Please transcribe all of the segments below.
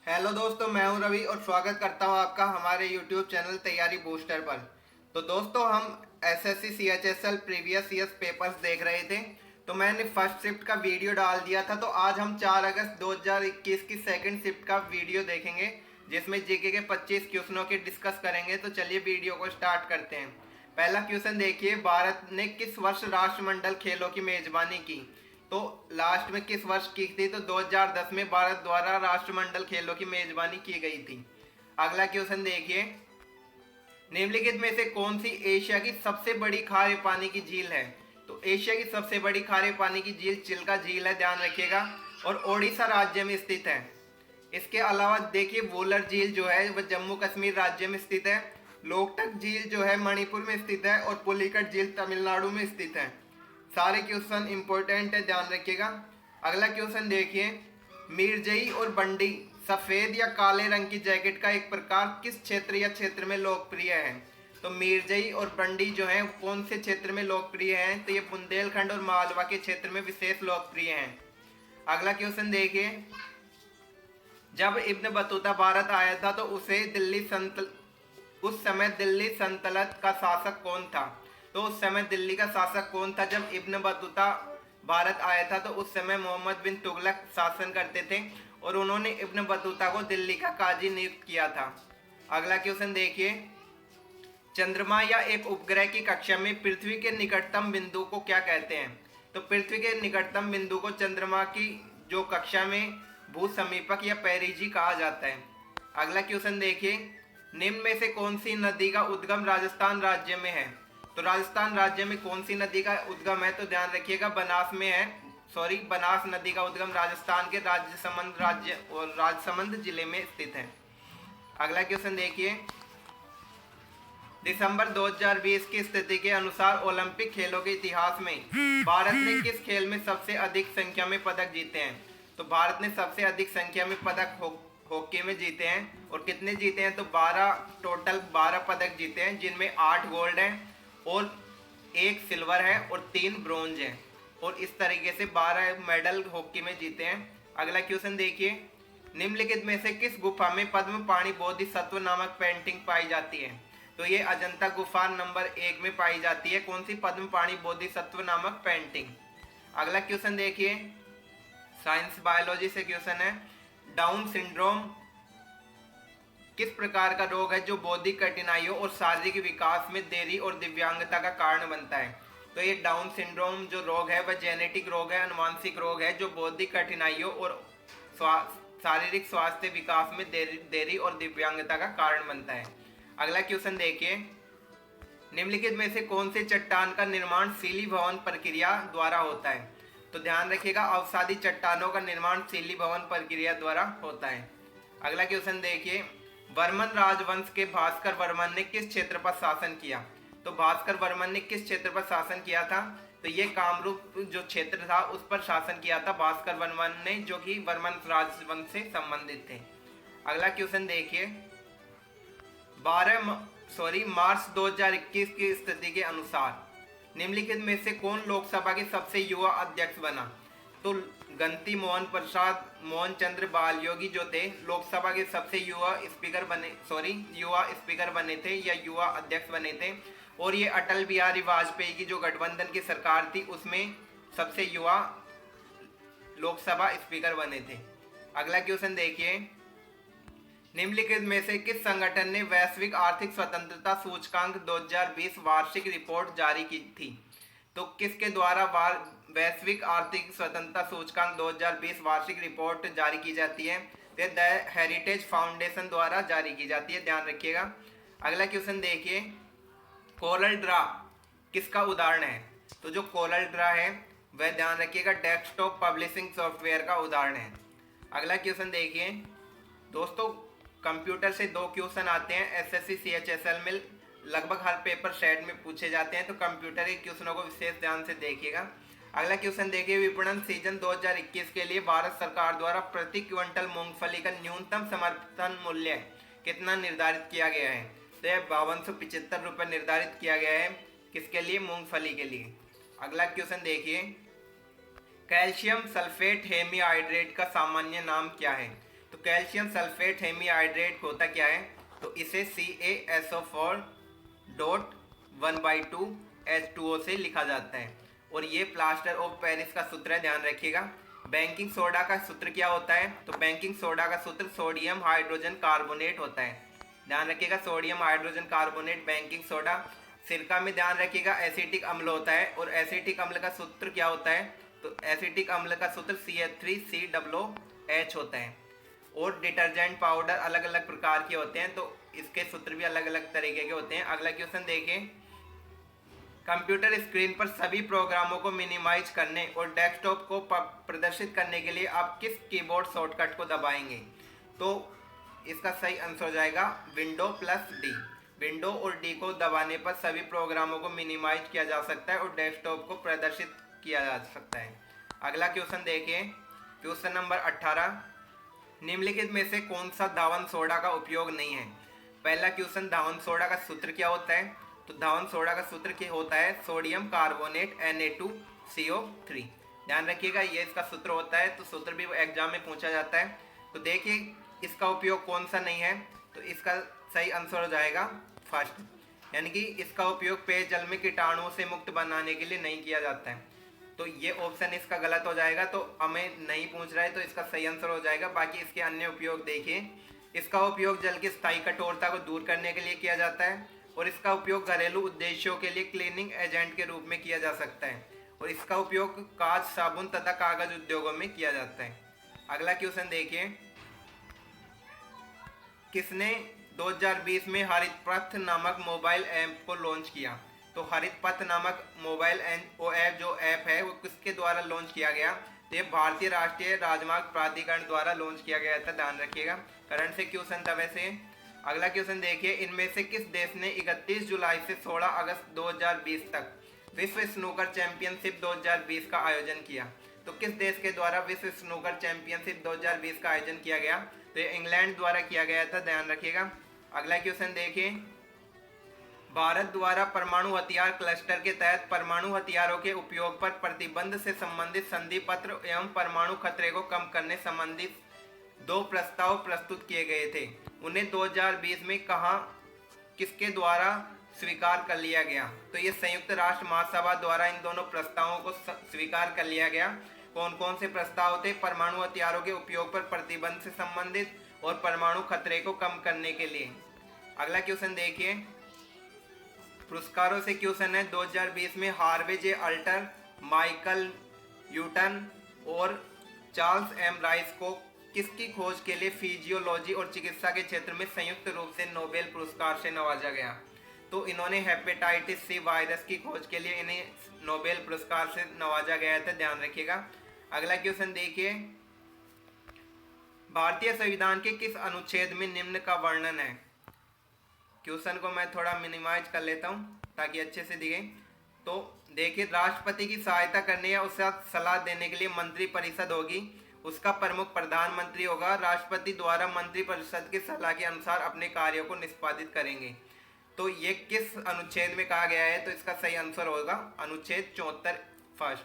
Hello दोस्तों, मैं हूं रवि और स्वागत करता हूं आपका हमारे यूट्यूब चैनल तैयारी बूस्टर पर। तो दोस्तों, हम SSC CHSL previous years papers देख रहे थे। तो मैंने फर्स्ट शिफ्ट का वीडियो डाल दिया था। तो आज हम 4 अगस्त 2021 की सेकंड शिफ्ट का वीडियो देखेंगे, जिसमें जीके के 25 क्वेश्चनों की डिस्कस करेंगे। तो चलिए वीडियो को स्टार्ट करते हैं। पहला क्वेश्चन देखिए, भारत ने किस वर्ष राष्ट्रमंडल खेलों की मेजबानी की? तो लास्ट में किस वर्ष की थी? तो 2010 में भारत द्वारा राष्ट्रमंडल खेलों की मेजबानी की गई थी। अगला क्वेश्चन देखिए, निम्नलिखित में से कौन सी एशिया की सबसे बड़ी खारे पानी की झील है? तो एशिया की सबसे बड़ी खारे पानी की झील चिल्का झील है, ध्यान रखिएगा, और ओडिशा राज्य में स्थित है। इसके अलावा देखिए, वोलर झील जो है वह जम्मू कश्मीर राज्य में स्थित है। लोकटक झील जो है मणिपुर में स्थित है, और पुलिकट झील तमिलनाडु में स्थित है। सारे क्वेश्चन इंपॉर्टेंट है, ध्यान रखिएगा। अगला क्वेश्चन देखिए, मीरजई और बंडी सफेद या काले रंग की जैकेट का एक प्रकार किस क्षेत्र या क्षेत्र में लोकप्रिय है? तो मीरजई और बंडी जो है कौन से क्षेत्र में लोकप्रिय हैं? तो ये बुंदेलखंड और मालवा के क्षेत्र में विशेष लोकप्रिय हैं। अगला क्वेश्चन देखिए, जब इब्न बतूता भारत आया था तो उस समय दिल्ली सल्तनत का शासक कौन था? तो उस समय दिल्ली का शासक कौन था जब इब्न बतूता भारत आया था? तो उस समय मोहम्मद बिन तुगलक शासन करते थे, और उन्होंने इब्न बतूता को दिल्ली का काजी नियुक्त किया था। अगला क्वेश्चन देखिए, चंद्रमा या एक उपग्रह की कक्षा में पृथ्वी के निकटतम बिंदु को क्या कहते हैं? तो पृथ्वी के निकटतम बिंदु को चंद्रमा की जो कक्षा में भू समीपक या पेरिजी कहा जाता है। अगला क्वेश्चन देखिए, निम्न में से कौन सी नदी का उद्गम राजस्थान राज्य में है? तो राजस्थान राज्य में कौन सी नदी का उद्गम है? तो ध्यान रखिएगा, बनास में है। बनास नदी का उद्गम राजस्थान के राजसमंद जिले में स्थित है। अगला क्वेश्चन देखिए, दिसंबर 2020 की स्थिति के अनुसार ओलंपिक खेलों के इतिहास में भारत ने किस खेल में सबसे अधिक संख्या में पदक जीते हैं? तो भारत ने सबसे अधिक संख्या में पदक हॉकी में जीते हैं। और कितने जीते हैं? तो 12 पदक जीते हैं, जिनमें 8 गोल्ड हैं और 1 सिल्वर है और 3 ब्रोंज है। और इस तरीके से 12 मेडल हॉकी में जीते हैं। अगला क्वेश्चन देखिए, निम्नलिखित में से किस गुफा में पद्म पाणी बोधिसत्व नामक पेंटिंग पाई जाती है? तो ये अजंता गुफा नंबर 1 में पाई जाती है। कौन सी? पद्म पाणी बोधिसत्व नामक पेंटिंग। अगला क्वेश्चन देखिए, साइंस बायोलॉजी से क्वेश्चन है, डाउन सिंड्रोम किस प्रकार का रोग है जो बौद्धिक कठिनाइयों और शारीरिक विकास में देरी और दिव्यांगता का कारण बनता है? तो ये डाउन सिंड्रोम जो रोग है वह जेनेटिक रोग है, अनुवांशिक रोग है, जो बौद्धिक कठिनाइयों और शारीरिक स्वास्थ्य विकास में देरी और दिव्यांगता का कारण बनता है। अगला क्वेश्चन देखिए, निम्नलिखित में से कौन से चट्टान का निर्माण सीली भवन प्रक्रिया द्वारा होता है? तो ध्यान रखिएगा, अवसादी चट्टानों का निर्माण सीली भवन प्रक्रिया द्वारा होता है। अगला क्वेश्चन देखिए, वर्मन राजवंश के भास्कर वर्मन ने किस क्षेत्र पर शासन किया? तो भास्कर वर्मन ने किस क्षेत्र पर शासन किया था? तो ये कामरूप जो क्षेत्र था उस पर शासन किया था भास्कर वर्मन ने, जो कि वर्मन राजवंश से संबंधित थे। अगला क्वेश्चन देखिए, मार्च 2021 की स्थिति के अनुसार निम्नलिखित में से कौन लोकसभा के सबसे युवा अध्यक्ष बना? तो गंती मोहन प्रसाद मोहन चंद्र बालयोगी जो थे लोकसभा के सबसे युवा स्पीकर बने थे या युवा अध्यक्ष बने थे। और ये अटल बिहारी वाजपेयी की जो गठबंधन की सरकार थी उसमें सबसे युवा लोकसभा स्पीकर बने थे। अगला क्वेश्चन देखिए, निम्नलिखित में से किस संगठन ने वैश्विक आर्थिक स्वतंत्रता सूचकांक 2020 वार्षिक रिपोर्ट जारी की थी? तो किसके द्वारा वैश्विक आर्थिक स्वतंत्रता सूचकांक 2020 वार्षिक रिपोर्ट जारी की जाती है? द हेरिटेज फाउंडेशन द्वारा जारी की जाती है, ध्यान रखिएगा। अगला क्वेश्चन देखिए, कोरल ड्रा किसका उदाहरण है? तो जो कोरल ड्रा है वह, ध्यान रखिएगा, डेस्कटॉप पब्लिशिंग सॉफ्टवेयर का उदाहरण है। अगला क्वेश्चन देखिए, दोस्तों कंप्यूटर से 2 क्वेश्चन आते हैं एसएससी सीएचएसएल में, लगभग हर पेपर सेट में पूछे जाते हैं, तो कंप्यूटर के क्वेश्चनों को विशेष ध्यान से देखिएगा। अगला क्वेश्चन देखिए, विपणन सीजन 2021 के लिए भारत सरकार द्वारा प्रति क्विंटल मूंगफली का न्यूनतम समर्थन मूल्य कितना निर्धारित किया गया है? तो यह 5275 रुपये निर्धारित किया गया है। किसके लिए? मूंगफली के लिए। अगला क्वेश्चन देखिए, कैल्शियम सल्फेट हेमीहाइड्रेट का सामान्य नाम क्या है? तो कैल्शियम सल्फेट हेमीहाइड्रेट होता क्या है? तो इसे CaSO4.1/2H2O से लिखा जाता है और ये प्लास्टर ऑफ पेरिस का सूत्र है, ध्यान रखिएगा। बैंकिंग सोडा का सूत्र क्या होता है? तो बैंकिंग सोडा का सूत्र सोडियम हाइड्रोजन कार्बोनेट होता है, ध्यान रखिएगा। Sodium hydrogen carbonate banking soda. सिरका में ध्यान रखिएगा एसिटिक अम्ल होता है और एसिटिक अम्ल का सूत्र क्या होता है? तो एसिटिक अम्ल का सूत्र CH3COOH होता है। और डिटर्जेंट पाउडर अलग अलग प्रकार के होते हैं, तो इसके सूत्र भी अलग अलग तरीके के होते हैं। अगला क्वेश्चन देखिए, कंप्यूटर स्क्रीन पर सभी प्रोग्रामों को मिनिमाइज करने और डेस्कटॉप को प्रदर्शित करने के लिए आप किस कीबोर्ड शॉर्टकट को दबाएंगे? तो इसका सही आंसर हो जाएगा विंडो+D। विंडो और डी को दबाने पर सभी प्रोग्रामों को मिनिमाइज किया जा सकता है और डेस्कटॉप को प्रदर्शित किया जा सकता है। अगला क्वेश्चन देखिए, क्वेश्चन नंबर 18, निम्नलिखित में से कौन सा धावन सोडा का उपयोग नहीं है? पहला क्वेश्चन, धावन सोडा का सूत्र क्या होता है? तो धावन सोडा का सूत्र क्या होता है? सोडियम कार्बोनेट Na2CO3, ध्यान रखिएगा ये इसका सूत्र होता है। तो सूत्र भी एग्जाम में पूछा जाता है। तो देखिए इसका उपयोग कौन सा नहीं है? तो इसका सही आंसर हो जाएगा फर्स्ट, यानी कि इसका उपयोग पेयजल में कीटाणुओं से मुक्त बनाने के लिए नहीं किया जाता है। तो ये ऑप्शन इसका गलत हो जाएगा, तो हमें नहीं पूछ रहा है, तो इसका सही आंसर हो जाएगा। बाकी इसके अन्य उपयोग देखिए, इसका उपयोग जल की स्थायी कठोरता को दूर करने के लिए किया जाता है और इसका उपयोग घरेलू उद्देश्यों के लिए क्लीनिंग एजेंट के रूप में किया जा सकता है और इसका उपयोग कांच, साबुन तथा कागज उद्योगों में किया जाता है। अगला क्वेश्चन देखिए, किसने 2020 में हरित पथ नामक मोबाइल ऐप को लॉन्च किया? तो हरित पथ नामक मोबाइल ऐप जो ऐप है वो किसके द्वारा लॉन्च किया गया? तो ये भारतीय राष्ट्रीय राजमार्ग प्राधिकरण द्वारा लॉन्च किया गया था, ध्यान रखिएगा। करंट से क्वेश्चन था वैसे। अगला क्वेश्चन देखिए, इनमें से किस देश ने 31 जुलाई से 16 अगस्त 2020 तक विश्व स्नूकर चैंपियनशिप 2020 का आयोजन किया? तो किस देश के द्वारा विश्व स्नूकर चैंपियनशिप 2020 का आयोजन किया गया? तो ये इंग्लैंड द्वारा किया गया था, ध्यान रखिएगा। अगला क्वेश्चन देखिए, भारत द्वारा परमाणु हथियार क्लस्टर के तहत परमाणु हथियारों के उपयोग पर प्रतिबंध से संबंधित संधि पत्र एवं परमाणु खतरे को कम करने संबंधित 2 प्रस्ताव प्रस्तुत किए गए थे। उन्हें 2020 में कहाँ किसके द्वारा स्वीकार कर लिया गया? तो ये संयुक्त राष्ट्र महासभा द्वारा इन दोनों प्रस्तावों को स्वीकार कर लिया गया। कौन कौन से प्रस्ताव थे? परमाणु हथियारों के उपयोग पर प्रतिबंध से संबंधित और परमाणु खतरे को कम करने के लिए। अगला क्वेश्चन देखिए, पुरस्कारों से क्वेश्चन है, 2020 में हार्वे जे अल्टर, माइकल न्यूटन और चार्ल्स एम राइस को किसकी खोज के लिए फिजियोलॉजी और चिकित्सा के क्षेत्र में संयुक्त रूप से नोबेल पुरस्कार से नवाजा गया? तो इन्होंने हेपेटाइटिस सी वायरस की खोज के लिए इन्हें नोबेल पुरस्कार से नवाजा गया था, ध्यान रखिएगा। अगला क्वेश्चन देखिए, भारतीय संविधान के किस अनुच्छेद में निम्न का वर्णन है? क्वेश्चन को मैं थोड़ा मिनिमाइज कर लेता हूं ताकि अच्छे से दिखे। तो देखिए, राष्ट्रपति की सहायता करने या उसका सलाह देने के लिए मंत्री परिषद होगी, उसका प्रमुख प्रधानमंत्री होगा। राष्ट्रपति द्वारा मंत्री परिषद की सलाह के अनुसार अपने कार्यों को निष्पादित करेंगे। तो ये किस अनुच्छेद में कहा गया है? तो इसका सही आंसर होगा अनुच्छेद 74 फर्स्ट।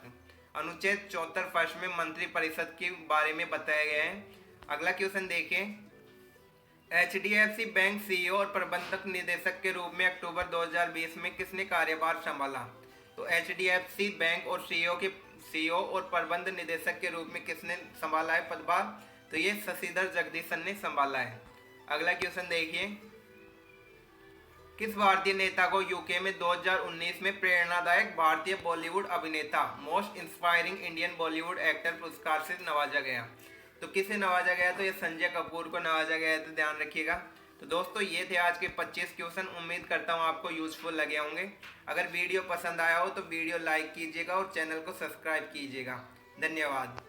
अनुच्छेद 74 फर्स्ट में मंत्री परिषद के बारे में बताया गया है। अगला क्वेश्चन देखिए, HDFC बैंक CEO और प्रबंधक निदेशक के रूप में अक्टूबर 2020 में किसने कार्यभार संभाला? तो HDFC बैंक और CEO और प्रबंध निदेशक के रूप में किसने संभाला है पदभार? तो ये शशिधर जगदीशन ने संभाला है। अगला क्वेश्चन देखिए, किस भारतीय नेता को यूके में 2019 में प्रेरणादायक भारतीय बॉलीवुड अभिनेता most inspiring Indian Bollywood actor पुरस्कार से नवाजा गया? तो किसे नवाजा गया? तो ये संजय कपूर को नवाजा गया है, तो ध्यान रखिएगा। तो दोस्तों ये थे आज के 25 क्वेश्चन। उम्मीद करता हूँ आपको यूजफुल लगे होंगे। अगर वीडियो पसंद आया हो तो वीडियो लाइक कीजिएगा और चैनल को सब्सक्राइब कीजिएगा। धन्यवाद।